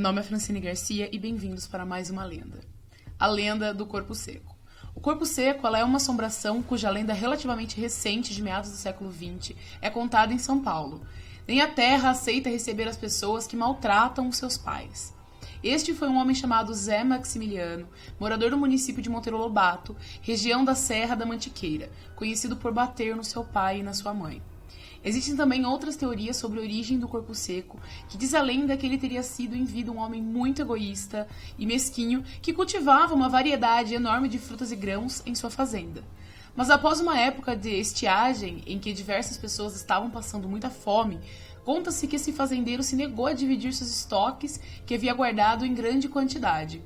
nome é Francine Garcia e bem-vindos para mais uma lenda. A lenda do corpo seco. O corpo seco ela é uma assombração cuja lenda relativamente recente, de meados do século XX, é contada em São Paulo. Nem a terra aceita receber as pessoas que maltratam os seus pais. Este foi um homem chamado Zé Maximiliano, morador do município de Monteiro Lobato, região da Serra da Mantiqueira, conhecido por bater no seu pai e na sua mãe. Existem também outras teorias sobre a origem do corpo seco, que diz a lenda que ele teria sido em vida um homem muito egoísta e mesquinho que cultivava uma variedade enorme de frutas e grãos em sua fazenda. Mas após uma época de estiagem, em que diversas pessoas estavam passando muita fome, conta-se que esse fazendeiro se negou a dividir seus estoques que havia guardado em grande quantidade.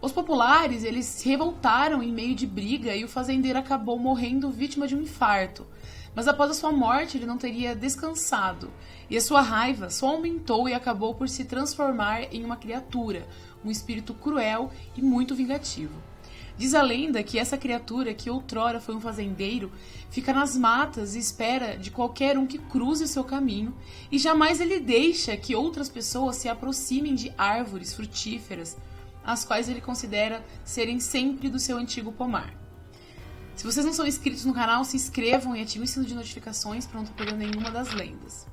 Os populares eles se revoltaram em meio de briga e o fazendeiro acabou morrendo vítima de um infarto. Mas após a sua morte, ele não teria descansado, e a sua raiva só aumentou e acabou por se transformar em uma criatura, um espírito cruel e muito vingativo. Diz a lenda que essa criatura, que outrora foi um fazendeiro, fica nas matas e espera de qualquer um que cruze o seu caminho, e jamais ele deixa que outras pessoas se aproximem de árvores frutíferas, as quais ele considera serem sempre do seu antigo pomar. Se vocês não são inscritos no canal, se inscrevam e ativem o sino de notificações para não perder nenhuma das lendas.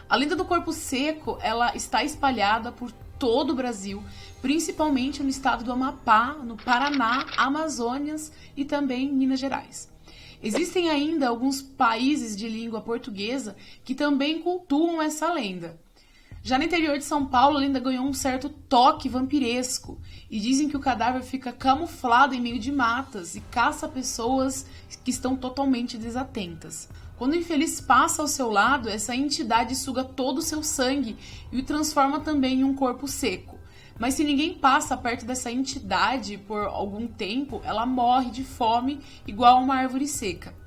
A lenda do corpo seco, ela está espalhada por todo o Brasil, principalmente no estado do Amapá, no Paraná, Amazônias e também em Minas Gerais. Existem ainda alguns países de língua portuguesa que também cultuam essa lenda. Já no interior de São Paulo, a lenda ganhou um certo toque vampiresco e dizem que o cadáver fica camuflado em meio de matas e caça pessoas que estão totalmente desatentas. Quando o infeliz passa ao seu lado, essa entidade suga todo o seu sangue e o transforma também em um corpo seco. Mas se ninguém passa perto dessa entidade por algum tempo, ela morre de fome igual a uma árvore seca.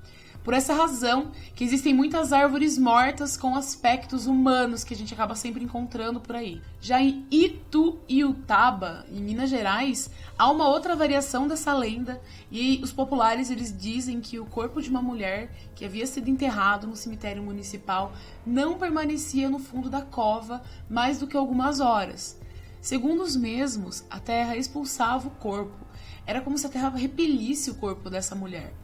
Por essa razão, que existem muitas árvores mortas com aspectos humanos que a gente acaba sempre encontrando por aí. Já em Ituiutaba, em Minas Gerais, há uma outra variação dessa lenda e os populares eles dizem que o corpo de uma mulher que havia sido enterrado no cemitério municipal não permanecia no fundo da cova mais do que algumas horas. Segundo os mesmos, a terra expulsava o corpo. Era como se a terra repelisse o corpo dessa mulher.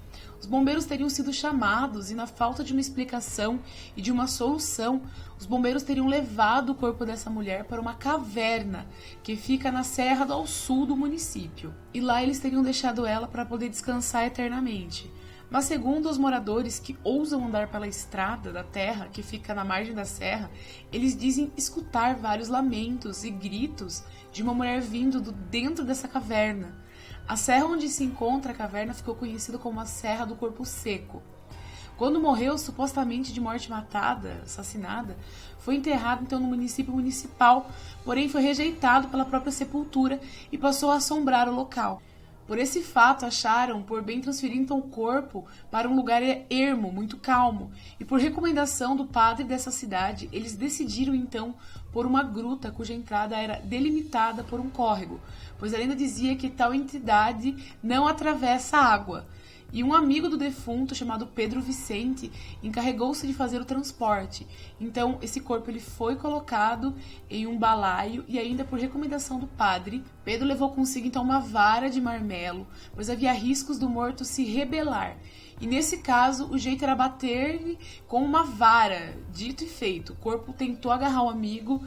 Os bombeiros teriam sido chamados e, na falta de uma explicação e de uma solução, os bombeiros teriam levado o corpo dessa mulher para uma caverna que fica na serra ao sul do município. E lá eles teriam deixado ela para poder descansar eternamente. Mas segundo os moradores que ousam andar pela estrada da terra que fica na margem da serra, eles dizem escutar vários lamentos e gritos de uma mulher vindo do dentro dessa caverna. A serra onde se encontra a caverna ficou conhecida como a Serra do Corpo Seco. Quando morreu, supostamente de morte matada, assassinada, foi enterrado então no município municipal, porém foi rejeitado pela própria sepultura e passou a assombrar o local. Por esse fato, acharam por bem transferir então o corpo para um lugar ermo, muito calmo, e por recomendação do padre dessa cidade, eles decidiram então por uma gruta cuja entrada era delimitada por um córrego, pois a lenda dizia que tal entidade não atravessa a água. E um amigo do defunto, chamado Pedro Vicente, encarregou-se de fazer o transporte. Então, esse corpo ele foi colocado em um balaio e ainda por recomendação do padre, Pedro levou consigo então uma vara de marmelo, pois havia riscos do morto se rebelar. E nesse caso, o jeito era bater-lhe com uma vara. Dito e feito, o corpo tentou agarrar o amigo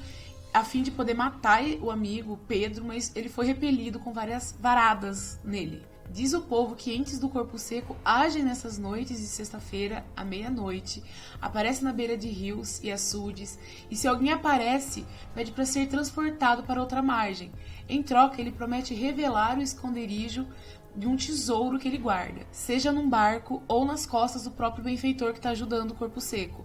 a fim de poder matar o amigo, Pedro, mas ele foi repelido com várias varadas nele. Diz o povo que entes do corpo seco agem nessas noites de sexta-feira à meia-noite, aparece na beira de rios e açudes, e se alguém aparece, pede para ser transportado para outra margem. Em troca, ele promete revelar o esconderijo de um tesouro que ele guarda, seja num barco ou nas costas do próprio benfeitor que está ajudando o corpo seco.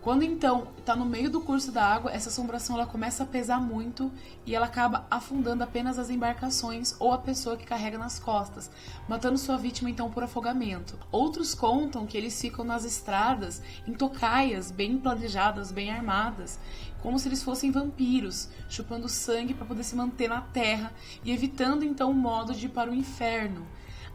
Quando então está no meio do curso da água, essa assombração ela começa a pesar muito e ela acaba afundando apenas as embarcações ou a pessoa que carrega nas costas, matando sua vítima então por afogamento. Outros contam que eles ficam nas estradas em tocaias bem planejadas, bem armadas, como se eles fossem vampiros, chupando sangue para poder se manter na terra e evitando então o modo de ir para o inferno.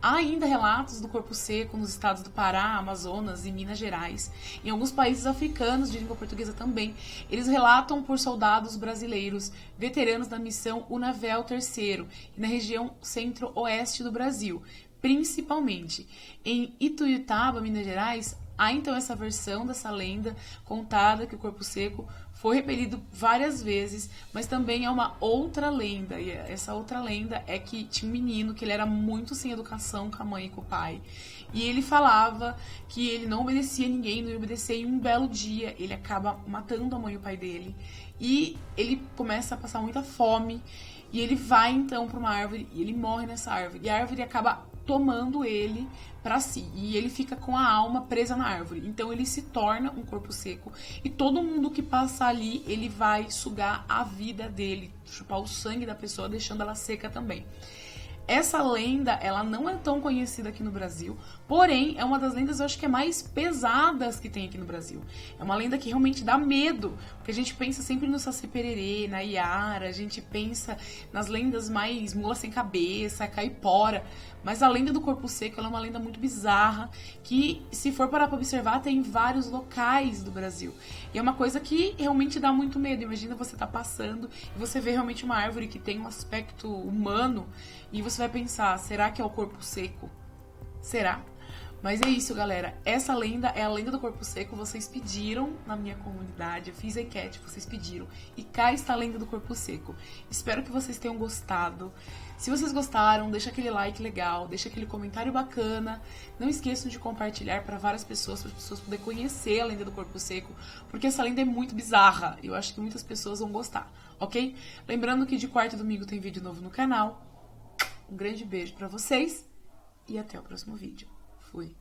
Há ainda relatos do corpo seco nos estados do Pará, Amazonas e Minas Gerais. Em alguns países africanos de língua portuguesa também, eles relatam por soldados brasileiros, veteranos da missão Unavel III, e na região centro-oeste do Brasil, principalmente. Em Ituiutaba, Minas Gerais, há então essa versão dessa lenda contada que o corpo seco foi repelido várias vezes, mas também é uma outra lenda. E essa outra lenda é que tinha um menino que ele era muito sem educação com a mãe e com o pai. E ele falava que ele não obedecia a ninguém, não ia obedecer, e um belo dia ele acaba matando a mãe e o pai dele. E ele começa a passar muita fome. E ele vai então para uma árvore e ele morre nessa árvore. E a árvore acaba tomando ele para si, e ele fica com a alma presa na árvore. Então ele se torna um corpo seco, e todo mundo que passa ali, ele vai sugar a vida dele, chupar o sangue da pessoa, deixando ela seca também. Essa lenda, ela não é tão conhecida aqui no Brasil, porém, é uma das lendas, eu acho que é mais pesadas que tem aqui no Brasil. É uma lenda que realmente dá medo, porque a gente pensa sempre no Saci Pererê, na Iara, a gente pensa nas lendas mais mula sem cabeça, caipora, mas a lenda do corpo seco, ela é uma lenda muito bizarra, que, se for parar pra observar, tem em vários locais do Brasil. E é uma coisa que realmente dá muito medo. Imagina você tá passando e você vê realmente uma árvore que tem um aspecto humano, e você vai pensar, será que é o corpo seco? Será? Mas é isso, galera. Essa lenda é a lenda do corpo seco. Vocês pediram na minha comunidade, eu fiz a enquete, vocês pediram. E cá está a lenda do corpo seco. Espero que vocês tenham gostado. Se vocês gostaram, deixa aquele like legal, deixa aquele comentário bacana. Não esqueçam de compartilhar para várias pessoas, para as pessoas poderem conhecer a lenda do corpo seco, porque essa lenda é muito bizarra. Eu acho que muitas pessoas vão gostar, ok? Lembrando que de quarta e domingo tem vídeo novo no canal. Um grande beijo pra vocês e até o próximo vídeo. Fui!